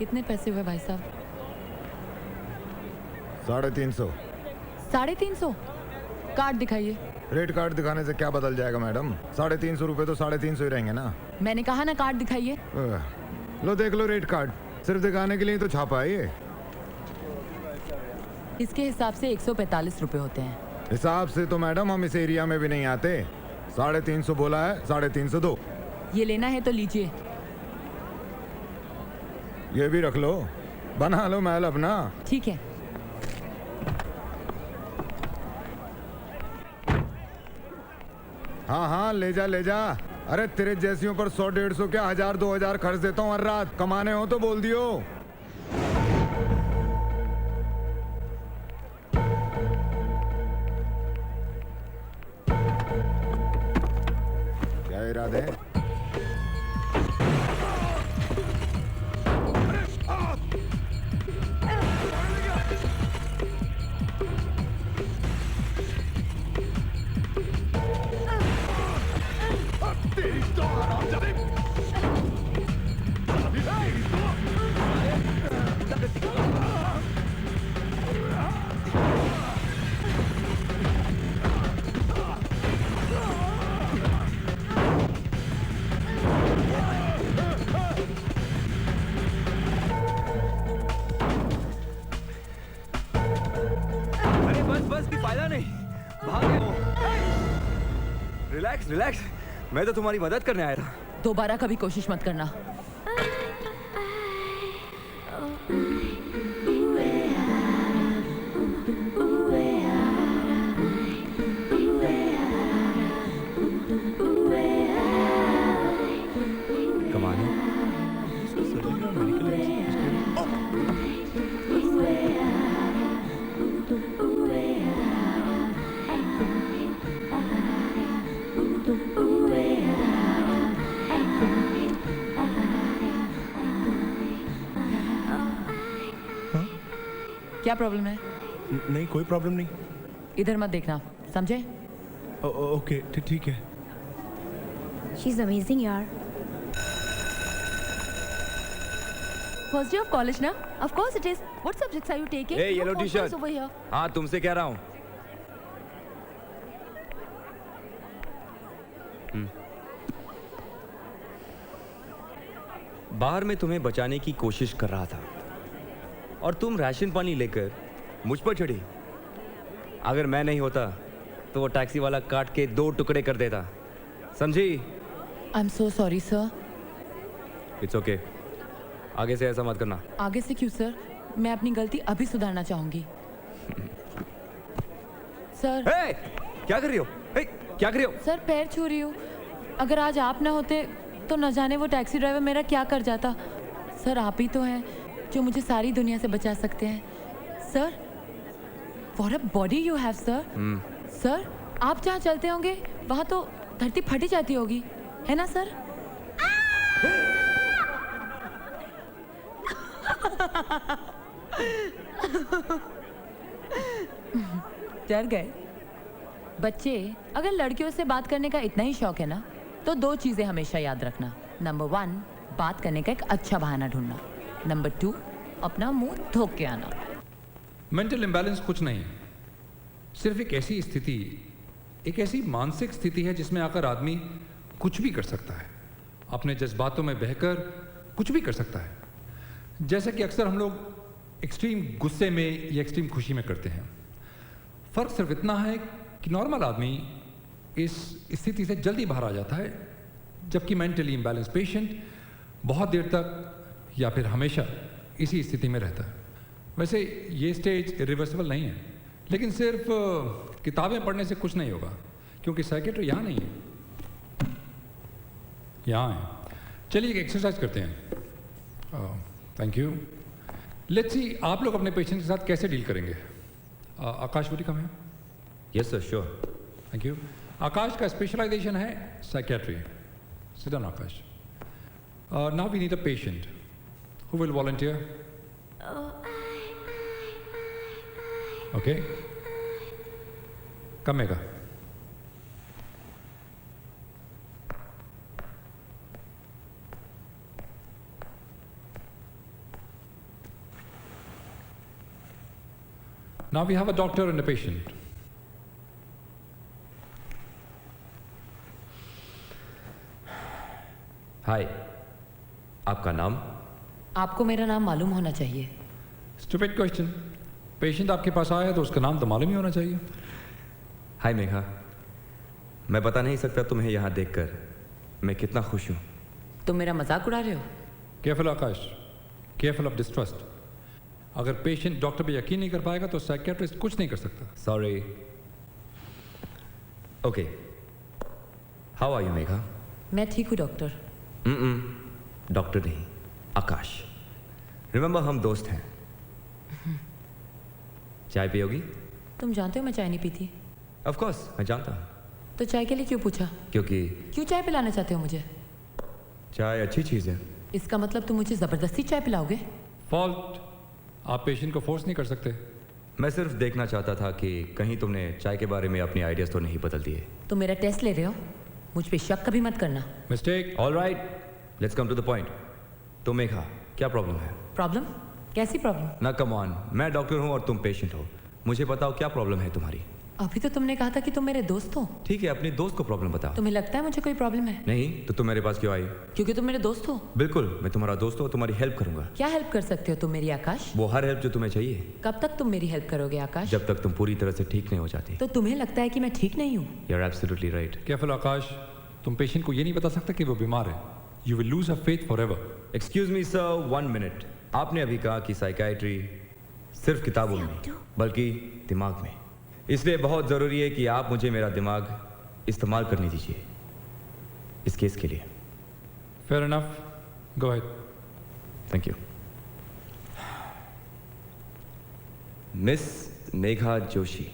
कितने पैसे हुए भाई साहब? 350। 350? कार्ड दिखाइए। रेट कार्ड दिखाने से क्या बदल जाएगा मैडम? 350 रुपए तो 350 ही रहेंगे ना। मैंने कहा ना कार्ड दिखाइए। लो देख लो रेट कार्ड, सिर्फ दिखाने के लिए तो छापा है ये। इसके हिसाब से 145 रुपए होते हैं। हिसाब से तो मैडम हम इस एरिया में भी नहीं आते। 350 बोला है, 350 दो। ये लेना है तो लीजिए। ये भी रख लो, बना लो महल अपना। ठीक है। हाँ हाँ ले जा ले जा। अरे तेरे जैसियों पर 100-150 क्या 1000-2000 खर्च देता हूँ हर रात। कमाने हो तो बोल दियो। क्या इरादे हैं? रिलैक्स रिलैक्स, मैं तो तुम्हारी मदद करने आया था। दोबारा कभी कोशिश मत करना। कमाल है। क्या प्रॉब्लम है? नहीं कोई प्रॉब्लम नहीं। इधर मत देखना, समझे? ओके ठीक है। She's amazing यार। फर्स्ट डे ऑफ कॉलेज ना? Of course it is. What subjects are you taking? Hey, yellow No t-shirt. focus over here. हाँ तुमसे कह रहा हूँ। बाहर में तुम्हें बचाने की कोशिश कर रहा था और तुम राशन पानी लेकर मुझ पर चढ़ी। अगर मैं नहीं होता तो वो टैक्सी वाला काट के 2 टुकड़े कर देता, समझी? I'm so sorry sir. It's okay, आगे से ऐसा मत करना। आगे से क्यों सर? मैं अपनी गलती अभी सुधारना चाहूंगी। सर। hey! क्या कर रही हो? hey! क्या कर रही हो? सर पैर छू रही हूँ। अगर आज आप ना होते तो न जाने वो टैक्सी ड्राइवर मेरा क्या कर जाता। सर आप ही तो हैं जो मुझे सारी दुनिया से बचा सकते हैं। Sir what a body you have sir. Sir आप जहाँ चलते होंगे वहाँ तो धरती फटी जाती होगी, है ना सर? डर गए बच्चे। अगर लड़कियों से बात करने का इतना ही शौक है ना तो 2 चीजें हमेशा याद रखना। नंबर 1 बात करने का एक अच्छा बहाना ढूंढना। नंबर 2 अपना मुंह धोक के आना। मेंटल इम्बैलेंस कुछ नहीं, सिर्फ एक ऐसी स्थिति, एक ऐसी मानसिक स्थिति है जिसमें आकर आदमी कुछ भी कर सकता है, अपने जज्बातों में बहकर कुछ भी कर सकता है। जैसे कि अक्सर हम लोग एक्सट्रीम गुस्से में या एक्सट्रीम खुशी में करते हैं। फ़र्क सिर्फ इतना है कि नॉर्मल आदमी इस स्थिति से जल्दी बाहर आ जाता है, जबकि मेंटली इम्बैलेंस पेशेंट बहुत देर तक या फिर हमेशा इसी स्थिति में रहता है। वैसे ये स्टेज रिवर्सिबल नहीं है, लेकिन सिर्फ किताबें पढ़ने से कुछ नहीं होगा, क्योंकि साइकेट्री यहाँ नहीं है, यहाँ है। चलिए एक एक्सरसाइज करते हैं। Thank you. लेट्स सी आप लोग अपने पेशेंट के साथ कैसे डील करेंगे। Akash would you come here? Yes sir, sure. Thank you. Akash का स्पेशलाइजेशन है psychiatry. Sit down Akash. Now we need a patient who will volunteer. Okay, come Megha. Now we have a doctor and a patient. Hi, आपका नाम? आपको मेरा नाम मालूम होना चाहिए। Stupid question. पेशेंट आपके पास आया है तो उसका नाम तो मालूम ही होना चाहिए। हाय मेघा, मैं बता नहीं सकता तुम्हें यहाँ देखकर मैं कितना खुश हूँ। तुम मेरा मजाक उड़ा रहे हो? Careful Akash, careful of distrust. अगर पेशेंट डॉक्टर पे यकीन नहीं कर पाएगा तो साइकियाट्रिस्ट कुछ नहीं कर सकता। Sorry. Okay, how are you Megha? मैं ठीक हूँ डॉक्टर। डॉक्टर नहीं, आकाश। रिमेंबर, हम दोस्त हैं। चाय पियोगी? तुम जानते हो मैं चाय नहीं पीती। ऑफ कोर्स, मैं जानता हूँ। तो चाय के लिए क्यों पूछा? क्योंकि क्यों चाय पिलाना चाहते हो मुझे? चाय अच्छी चीज़ है। इसका मतलब तुम मुझे जबरदस्ती चाय पिलाओगे? फॉल्ट, आप पेशेंट को फोर्स नहीं कर सकते। मैं सिर्फ देखना चाहता था कि कहीं तुमने चाय के बारे में अपनी आइडियाज़ तो नहीं बदल दिए। तुम मेरा टेस्ट ले रहे हो? मुझ पे शक कभी मत करना। Mistake. All right, let's come to the point. तो मेघा, क्या प्रॉब्लम है? प्रॉब्लम? कैसी प्रॉब्लम? ना कम ऑन, मैं डॉक्टर हूँ और तुम पेशेंट हो। मुझे बताओ क्या प्रॉब्लम है तुम्हारी। अभी तो तुमने कहा था कि तुम मेरे दोस्त हो। ठीक है, अपने दोस्त को प्रॉब्लम बताओ। तुम्हें लगता है मुझे कोई प्रॉब्लम है? नहीं तो तुम मेरे पास क्यों आई? क्योंकि तुम मेरे दोस्त हो। बिल्कुल, मैं तुम्हारा दोस्त हूँ, तुम्हारी हेल्प करूंगा। क्या हेल्प कर सकते हो तुम मेरी आकाश? वो हर हेल्प जो तुम्हें चाहिए। कब तक तुम मेरी हेल्प करोगे आकाश? जब तक तुम पूरी तरह से ठीक नहीं हो जाती। तो तुम्हें लगता है कि मैं ठीक नहीं हूँ? You are absolutely right. Careful Akash, तुम पेशेंट को ये नहीं बता सकता कि वो बीमार है। You will lose a faith forever. Excuse me sir, 1 minute. आपने अभी कहा कि साइकाइट्री सिर्फ किताबों में नहीं, बल्कि दिमाग में। इसलिए बहुत ज़रूरी है कि आप मुझे मेरा दिमाग इस्तेमाल करने दीजिए इस केस के लिए। Fair enough, go ahead. Thank you. Miss Megha Joshi,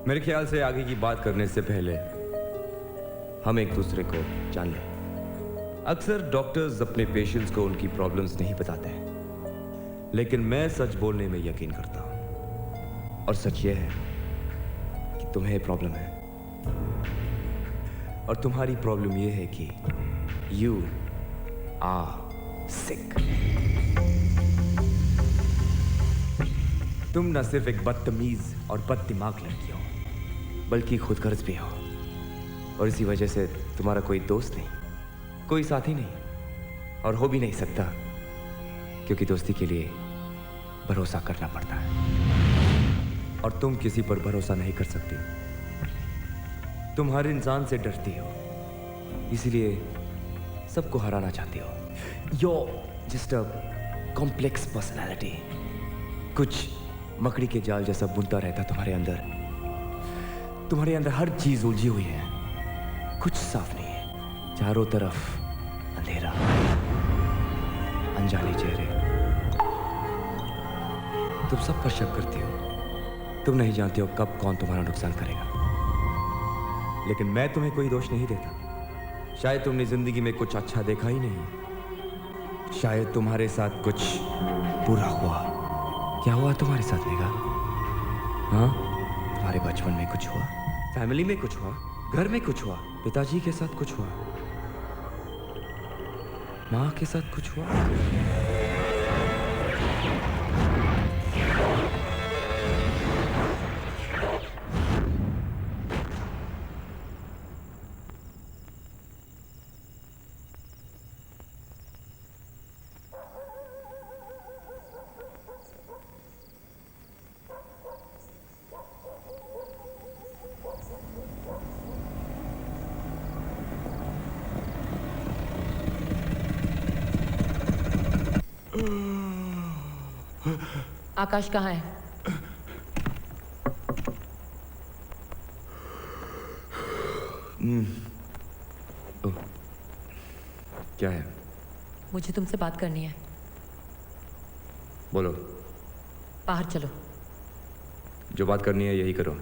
मेरे ख्याल से आगे की बात करने से पहले हम एक दूसरे को जान लें। अक्सर डॉक्टर्स अपने पेशेंट्स को उनकी प्रॉब्लम्स नहीं बताते हैं, लेकिन मैं सच बोलने में यकीन करता हूं। और सच यह है कि तुम्हें प्रॉब्लम है, और तुम्हारी प्रॉब्लम यह है कि यू आर सिक। तुम न सिर्फ एक बदतमीज और बददिमाग लड़की हो, बल्कि खुदगर्ज भी हो। और इसी वजह से तुम्हारा कोई दोस्त नहीं, कोई साथी नहीं, और हो भी नहीं सकता, क्योंकि दोस्ती के लिए भरोसा करना पड़ता है। और तुम किसी पर भरोसा नहीं कर सकती। तुम हर इंसान से डरती हो, इसलिए सबको हराना चाहती हो। You're just a complex personality। कुछ मकड़ी के जाल जैसा बुनता रहता तुम्हारे अंदर। तुम्हारे अंदर हर चीज उलझी हुई है, कुछ साफ नहीं है। चारों तरफ अंधेरा, अनजाने चेहरे। तुम सब पर शक करती हो। तुम नहीं जानते हो कब कौन तुम्हारा नुकसान करेगा। लेकिन मैं तुम्हें कोई दोष नहीं देता। शायद तुमने जिंदगी में कुछ अच्छा देखा ही नहीं। शायद तुम्हारे साथ कुछ बुरा हुआ। क्या हुआ तुम्हारे साथ मेघा? हाँ, तुम्हारे बचपन में कुछ हुआ, फैमिली में कुछ हुआ, घर में कुछ हुआ, पिताजी के साथ कुछ हुआ, माँ के साथ कुछ हुआ। आकाश कहाँ है? ओह, क्या है? मुझे तुमसे बात करनी है। बोलो। बाहर चलो। जो बात करनी है यही करो।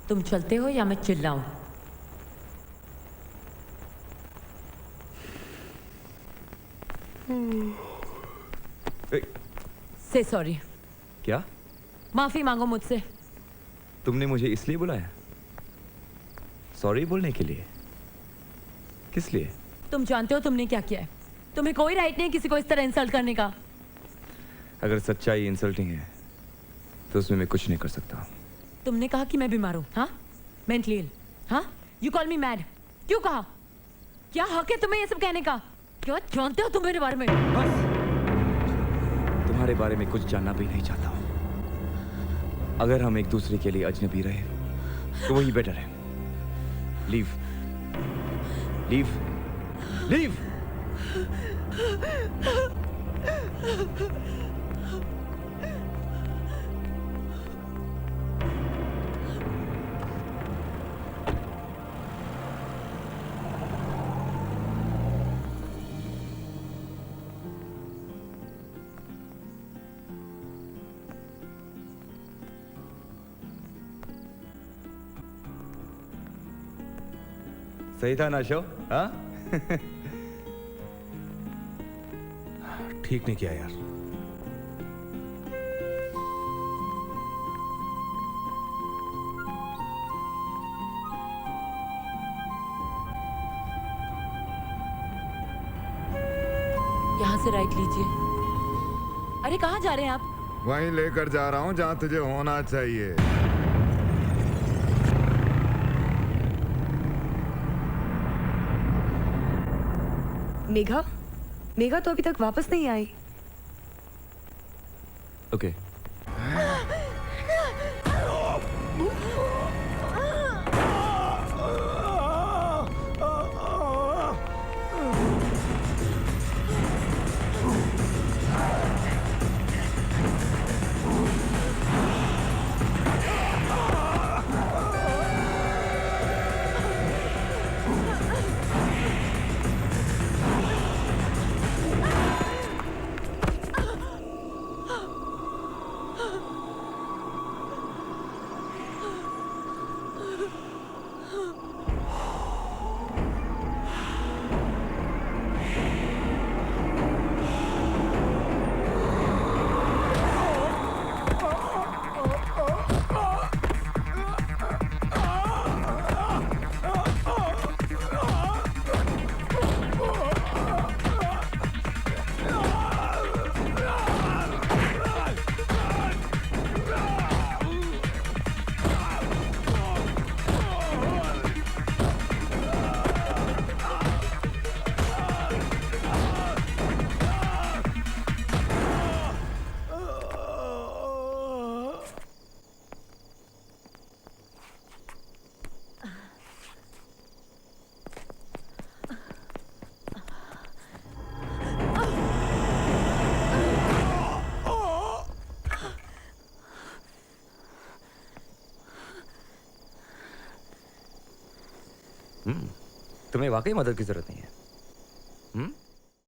तुम चलते हो या मैं चिल्लाऊं? से सॉरी। क्या? माफी मांगो मुझसे। तुमने मुझे इसलिए बुलाया? सॉरी बोलने के लिए? किस लिए? तुम जानते हो तुमने क्या किया है। तुम्हें कोई राइट नहीं किसी को इस तरह इंसल्ट करने का। अगर सच्चाई इंसल्टिंग है तो उसमें मैं कुछ नहीं कर सकता। तुमने कहा कि मैं बीमार हूँ, हाँ? मेंटली इल, हाँ? You call me mad. क्यों कहा? क्या हक है तुम्हें ये सब कहने का? क्या जानते हो तुम मेरे बारे में? बस तुम्हारे बारे में कुछ जानना भी नहीं चाहता हूँ। अगर हम एक दूसरे के लिए अजनबी रहे तो वही बेटर है। Leave leave leave. सही था ना शो? हाँ? ठीक नहीं किया यार। यहाँ से राइट लीजिए। अरे कहाँ जा रहे हैं आप? वहीं लेकर जा रहा हूँ जहाँ तुझे होना चाहिए। मेघा, मेघा तो अभी तक वापस नहीं आई। ओके। तुम्हें वाकई मदद की जरूरत नहीं है।